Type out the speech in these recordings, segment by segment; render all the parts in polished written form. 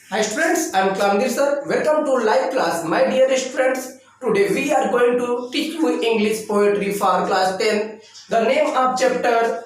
Hi students, I am Klamdir sir. Welcome to live class. My dear students, today we are going to teach you English poetry for class 10. The name of chapter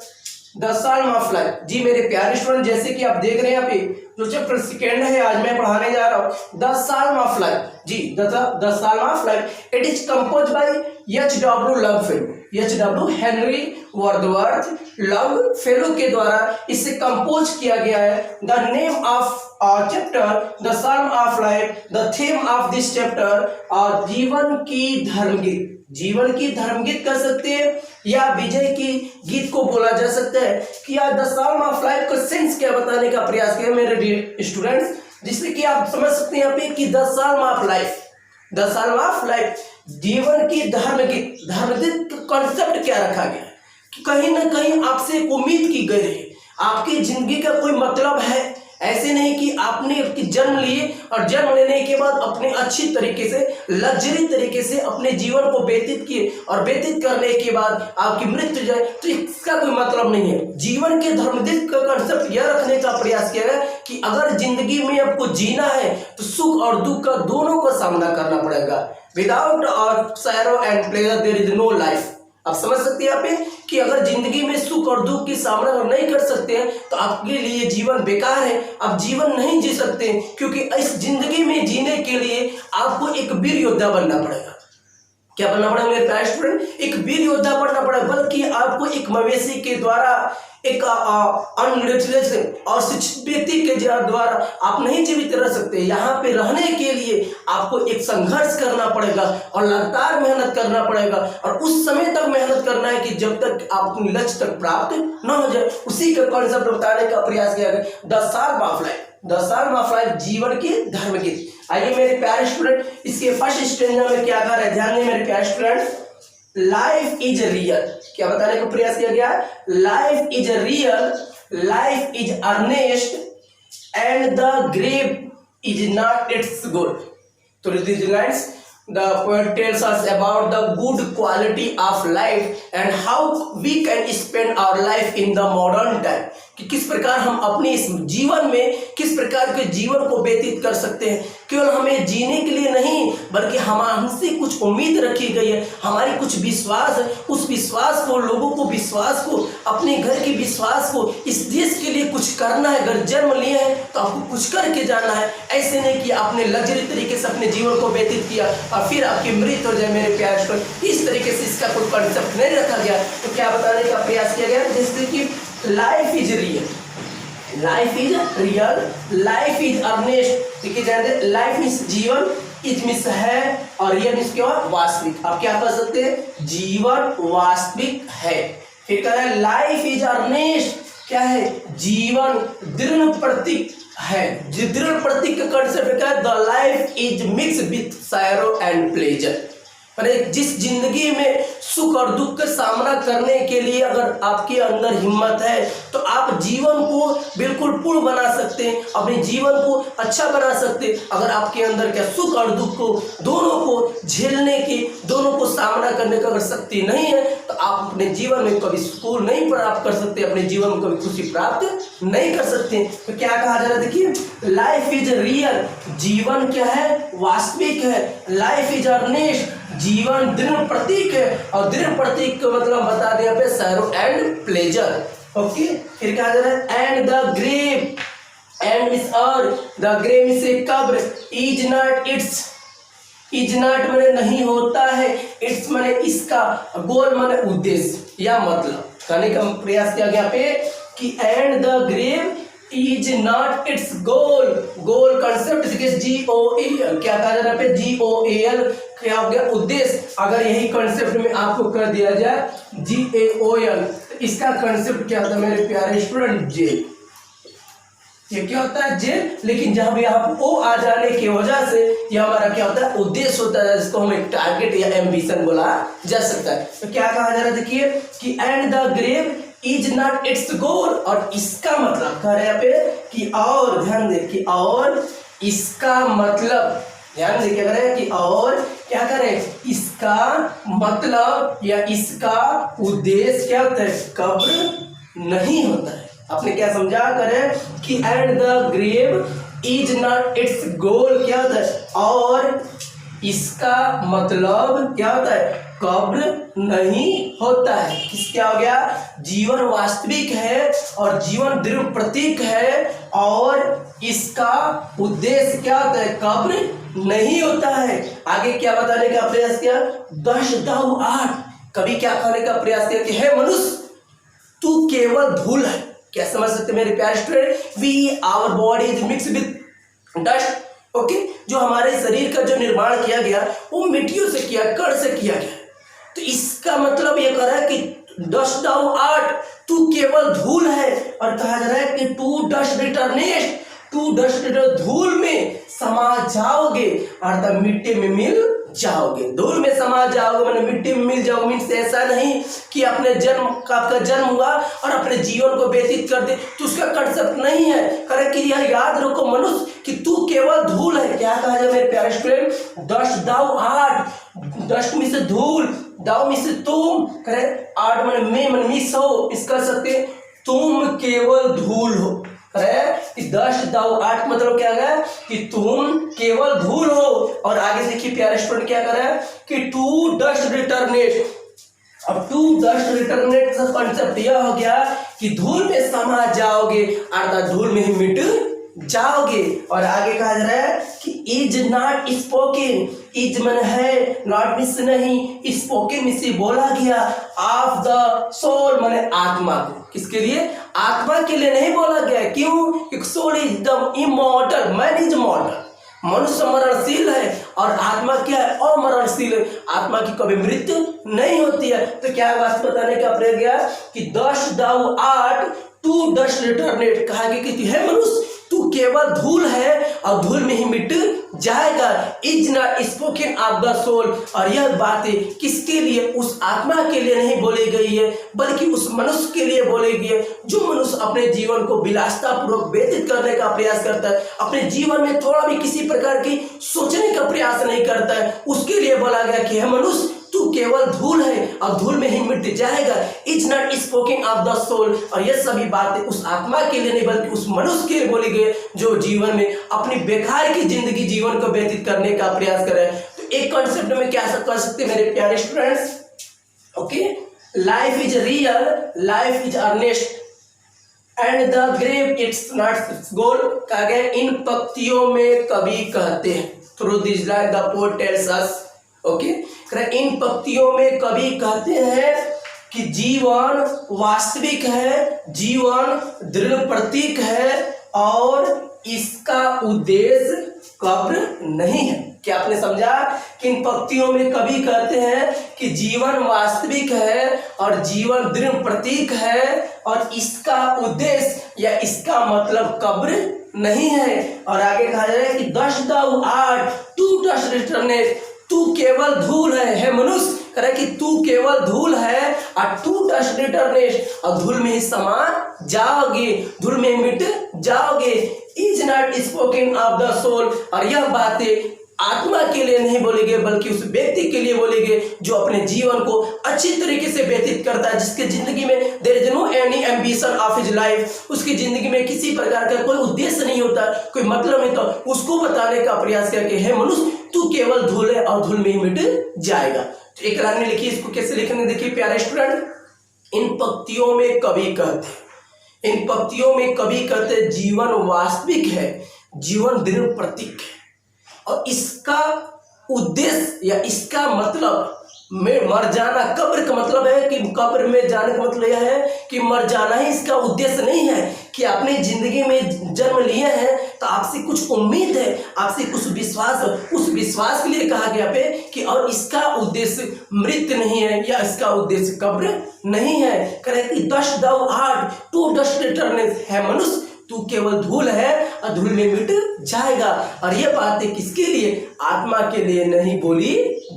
The Psalm of Life. जी मेरे प्यारे student, जैसे कि आप देख रहे हैं यहाँ पे जो चैप्टर सेकेंड है आज मैं पढ़ाने जा रहा हूँ द साल्म ऑफ लाइफ। जी the psalm of life it is compose by H.W. Longfellow. H.W. Henry Wordsworth Longfellow के द्वारा इसे कंपोज किया गया है। The name of chapter the psalm of life, the theme of this chapter जीवन की धर्मगीत। जीवन की धर्मगीत कर सकते हैं या विजय की गीत को बोला जा सकता है कि यार द साल्म ऑफ लाइफ का सेंस क्या बताने का प्रयास किया मेरे स्टूडेंट्स, जिससे कि आप समझ सकते हैं यहाँ पे कि the psalm of life, the psalm of life जीवन की धर्मगीत। धर्मगीत का कॉन्सेप्ट क्या रखा गया है कि कहीं ना कहीं आपसे एक उम्मीद की गई है, आपकी जिंदगी का कोई मतलब है। ऐसे नहीं कि आपने जन्म लिए और जन्म लेने के बाद अपने अच्छी तरीके से लग्जरी तरीके से अपने जीवन को व्यतीत किए और व्यतीत करने के बाद आपकी मृत्यु जाए, तो इसका कोई मतलब नहीं है। जीवन के धर्मगीत का कंसेप्ट यह रखने का प्रयास किया है कि अगर जिंदगी में आपको जीना है तो सुख और दुख का दोनों का सामना करना पड़ेगा। विदाउट और sorrow and pleasure there is no life. आप समझ सकते हैं यहाँ पे कि अगर जिंदगी में सुख और दुख की सामना नहीं कर सकते हैं तो आपके लिए जीवन बेकार है, आप जीवन नहीं जी सकते, क्योंकि इस जिंदगी में जीने के लिए आपको एक वीर योद्धा बनना पड़ेगा। क्या बनना पड़ेगा मेरे प्यारे स्टूडेंट? एक वीर योद्धा बनना पड़ेगा, बल्कि आपको एक मवेशी के द्वारा एक और शिक्षित व्यक्ति के द्वारा आप नहीं जीवित रह सकते। यहाँ पे रहने के लिए आपको एक संघर्ष करना पड़ेगा और लगातार मेहनत करना पड़ेगा, और उस समय तक मेहनत करना है कि जब तक आप अपने लक्ष्य तक प्राप्त न हो जाए। उसी का कॉन्सेप्ट बताने का प्रयास किया गया the psalm of life, the psalm of life जीवन की धर्मगीत। आइए मेरे प्यारे स्टूडेंट, इसके फर्स्ट स्टेंजा में क्या कह रहा है ध्यान दें मेरे प्यारे स्टूडेंट। लाइफ इज रियल, क्या बताने का प्रयास किया गया? Life is real, life is earnest and the grave is not its goal. तो these lines the poet tells us about the good quality of life and how we can spend our life in the modern time, कि किस प्रकार हम अपने इस जीवन में किस प्रकार के जीवन को व्यतीत कर सकते हैं। केवल हमें जीने के लिए नहीं, बल्कि हमसे कुछ उम्मीद रखी गई है, हमारी कुछ विश्वास है। उस विश्वास को, लोगों को विश्वास को, अपने घर के विश्वास को, इस देश के लिए कुछ करना है। अगर जन्म लिया है तो आपको कुछ करके जाना है। ऐसे नहीं कि आपने लग्जरी तरीके से अपने जीवन को व्यतीत किया और फिर आपकी मृत्यु हो जाए मेरे प्यारे स्टूडेंट। इस तरीके से इसका कोई कॉन्सेप्ट नहीं रखा गया। तो क्या बताने का प्रयास किया गया? जैसे कि life is real, life is real, life is earnest. देखिए जानते लाइफ मीन्स जीवन, इज मीन्स है, और रियल मीन्स क्या? वास्तविक। आप क्या कर सकते हैं? जीवन वास्तविक है। फिर कह रहा है लाइफ इज अर्नेस्ट, क्या है? जीवन दृढ़ प्रतीक है। दृढ़ प्रतीक का कंसेप्ट क्या है? The life is mix with serow and pleasure. जिस जिंदगी में सुख और दुख का सामना करने के लिए अगर आपके अंदर हिम्मत है तो आप जीवन को बिल्कुल पूर्ण बना सकते हैं, अपने जीवन को अच्छा बना सकते हैं। अगर आपके अंदर क्या सुख और दुख को दोनों को झेलने की, दोनों को सामना करने की अगर शक्ति नहीं है तो आप अपने जीवन में कभी सुकून नहीं प्राप्त कर सकते, अपने जीवन में कभी खुशी प्राप्त नहीं कर सकते। तो क्या कहा जा रहा है? देखिए लाइफ इज रियल, जीवन क्या है? वास्तविक है। लाइफ इज अर्नेस्ट, जीवन दृढ़ प्रतीक है, और दृढ़ प्रतीक का मतलब बता दिया पे सैरो एंड प्लेजर। ओके, फिर कहा जा रहा है and the grave, and is earth, the grave is a कब्र, is not its, is not माने नहीं होता है, इट्स माने इसका, गोल माने उद्देश्य या मतलब। कहने का प्रयास किया गया पे कि and the grave is not its goal. Goal concept GOAL, क्या कहा जा रहा है पे? GOAL क्या हो गया? उद्देश्य। अगर यही कंसेप्ट में आपको कर दिया जाए GAOL, तो इसका कंसेप्ट क्या होता है मेरे प्यारे स्टूडेंट? जेल। ये क्या होता है? जेल। लेकिन जहां भी आप ओ आ जाने की वजह से यह हमारा क्या होता है? उद्देश्य होता है, जिसको हम एक टारगेट या एम्बिशन बोला जा सकता है। तो क्या कहा जा रहा है? देखिए कि and the grave is not its goal, और इसका मतलब कह रहे हैं पे कि, और ध्यान दे कि और इसका मतलब, ध्यान दे क्या करें कि और क्या करें? इसका मतलब या इसका उद्देश्य क्या होता है? कब्र नहीं होता है। आपने क्या समझा? करें कि and the grave is not its goal क्या होता है, और इसका मतलब क्या होता है, कब्र नहीं होता है। किस क्या हो गया, जीवन वास्तविक है और जीवन दृढ़ प्रतीक है, और इसका उद्देश्य क्या होता है, कब्र नहीं होता है। आगे क्या बताने का प्रयास किया, 10 दाऊ 8, कभी क्या कहने का प्रयास किया कि हे मनुष्य तू केवल धूल है। क्या समझ सकते मेरे प्यारे student, we our body is mix with dust. Okay, जो हमारे शरीर का जो निर्माण किया गया वो मिट्टियों से किया, कण से किया गया। तो इसका मतलब ये कह रहा है कि 10 दाऊ 8 तू केवल धूल है, और कहा जा रहा है कि to dust returnest, to dust return, धूल में समा जाओगे अर्थात मिट्टी में मिल जाओगे। धूल में समा जाओगे मैंने मिट्टी में मिल जाओगे, मीन्स ऐसा नहीं कि अपने जन्म का आपका जन्म हुआ और अपने जीवन को व्यतीत कर दे, तो उसका कंसेप्ट नहीं है। करे कि यह याद रखो मनुष्य कि तू केवल धूल है। क्या कहा जाए मेरे प्यारे स्टूडेंट, 10 दाऊ 8, डस्ट में से धूल, दाऊ में से तुम, करे 8 में मिस हो, इस कर सकते तुम केवल धूल हो। कि 10 दाऊ 8 मतलब क्या है कि तुम केवल धूल हो। और आगे देखिए प्यारे स्टूडेंट क्या कर रहा है कि टू डस्ट रिटर्नेट। अब टू डस्ट रिटर्नेट का कॉन्सेप्ट यह हो गया कि धूल में समा जाओगे अर्थात धूल में ही मिट जाओगे। और आगे कहा जा रहा है कि इज नॉट स्पोकन, इज मन है, नॉट मिस नहीं, स्पोकन में से बोला गया, ऑफ द सोल माने आत्मा को। किसके लिए, आत्मा के लिए नहीं बोला गया। क्यों, soul is the immortal, man is mortal, मनुष्य मरणशील है और आत्मा क्या है, अमरणशील है। आत्मा की कभी मृत्यु नहीं होती है। तो क्या बात बताने का प्रयास गया कि 10 दाऊ 8 टू डस्ट रिटर्नेट, कहा गया कि है मनुष्य तू केवल धूल है और धूल में ही मिट जाएगा। Is not spoken of the soul, और यह बातें किसके लिए, उस आत्मा के लिए नहीं बोली गई है बल्कि उस मनुष्य के लिए बोली गई है जो मनुष्य अपने जीवन को विलासिता पूर्वक व्यतीत करने का प्रयास करता है, अपने जीवन में थोड़ा भी किसी प्रकार की सोचने का प्रयास नहीं करता है। उसके लिए बोला गया कि है मनुष्य तू केवल धूल है और धूल में ही मिट जाएगा। Is not spoken of the soul, और ये सभी बातें उस आत्मा के लिए नहीं बल्कि उस मनुष्य के लिए बोली गई जो जीवन में अपनी बेकार की जिंदगी जीवन को व्यतीत करने का प्रयास करे। तो एक कॉन्सेप्ट में क्या कर सकते मेरे प्यारे students, okay, life is real, life is earnest and the grave its not its goal. कहा गया इन पंक्तियों में कवि कहते हैं, through this line the poet tells us, okay, इन पंक्तियों में कवि कहते हैं कि जीवन वास्तविक है, जीवन दृढ़ प्रतीक है और इसका उद्देश्य कब्र नहीं है। क्या आपने समझा कि इन पंक्तियों में कवि कहते हैं कि जीवन वास्तविक है और जीवन दृढ़ प्रतीक है और इसका उद्देश्य या इसका मतलब कब्र नहीं है। और आगे कहा जाए कि 10 दाऊ 8 टू डस्ट रिटर्नेट, तू केवल धूल है मनुष्य, करे कि तू केवल धूल है और टू डस्ट रिटर्नेट, और धूल में ही समा जाओगे, धूल में मिट जाओगे। Is not spoken of the soul, और यह बातें आत्मा के लिए नहीं बोली गई बल्कि उस व्यक्ति के लिए बोली गई जो अपने जीवन को अच्छी तरीके से व्यतीत करता है, जिसके जिंदगी में there is no any ambition of his life, उसकी जिंदगी में किसी प्रकार का कोई उद्देश्य नहीं होता, कोई मतलब नहीं, तो उसको बताने का प्रयास किया कि हे मनुष्य तू केवल धूल है और धूल में ही मिट जाएगा। तो एक लाइन में लिखिए, इसको कैसे लिखेंगे देखिए प्यारे स्टूडेंट, इन पंक्तियों में कवि कहते, इन पंक्तियों में कवि कहते जीवन वास्तविक है, जीवन दृढ़ प्रतीक है और इसका उद्देश्य या इसका मतलब में मर जाना, कब्र का मतलब है कि कब्र में जाने का मतलब यह है कि मर जाना ही इसका उद्देश्य नहीं है कि आपने जिंदगी में जन्म लिए हैं तो आपसे कुछ उम्मीद है, आपसे कुछ विश्वास है, उस विश्वास के लिए कहा गया पे कि और इसका उद्देश्य मृत्यु नहीं है या इसका उद्देश्य कब्र नहीं है। कहे कि 10 दाऊ 8 टू डस्ट रिटर्नेट, है मनुष्य तू केवल धूल है और धूल में मिट जाएगा। और ये बातें किसके लिए, आत्मा के लिए नहीं बोली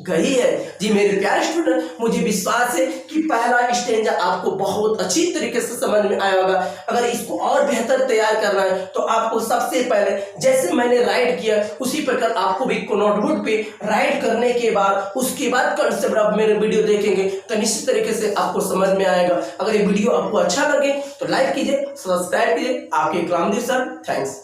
गई है। जी मेरे प्यारे स्टूडेंट, मुझे विश्वास है कि पहला स्टेंजा आपको बहुत अच्छी तरीके से समझ में आया होगा। अगर इसको और बेहतर तैयार करना है तो आपको सबसे पहले जैसे मैंने राइट किया उसी प्रकार आपको भी नोटबुक पे राइट करने के बाद उसके बाद कंसेप्ट आप मेरे वीडियो देखेंगे तो निश्चित तरीके से आपको समझ में आएगा। अगर ये वीडियो आपको अच्छा लगे तो लाइक कीजिए, सब्सक्राइब कीजिए। आपके कलामदीप सर, थैंक्स।